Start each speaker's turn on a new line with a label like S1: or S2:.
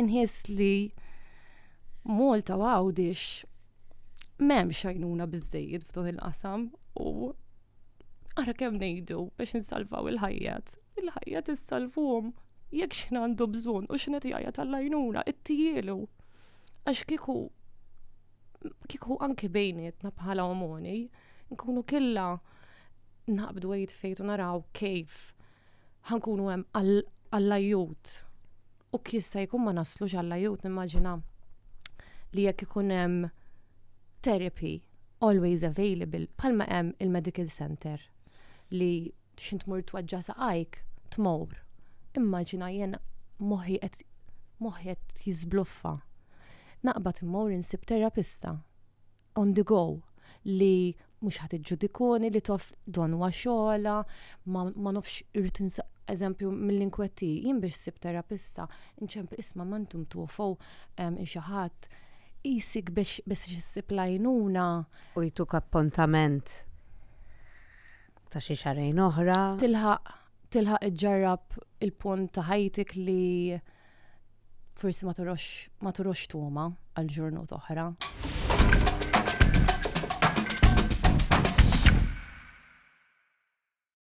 S1: inħiss li Malta għawdix m'hemmx għajnuna biżżejjed f'dan il-qasam u ara kemm ngħidu biex insalvaw il-ħajjat. Il-ħajjat issalvuhom jekk x'in għandu bżonn u x'inhet jgħajja tal-għajnuna ittijielu. Għax kieku anke bejnietna bħala omoni nkunu killa naqbdu fejtu naraw kif ħankunu hemm għall-ajjut. U jista' jkun ma naslux għall-ajjut, nimmaġina li jekk ikun hemm therapy always available bħalma hemm il-medical center li x'int tmur twaġġa saqajk tmur. Immaġina jien moħħi qed jiżbluffa. Naqbad immur insib terapista on the go li mhux ħadd iġġudikuni li toff don huwa xogħla, ma nafx irid eżempju mill-inkwetti, jien biex sib terapista, inċempel isma' m'antum tufu xi ħadd isik biex issib l-għajnuna.
S2: U jtuk appuntament ta' xi xarejn oħra.
S1: Tilħaq iġġarrab il-punt ta' ħajtik li forsi ma turux tuma għal ġurnut oħra.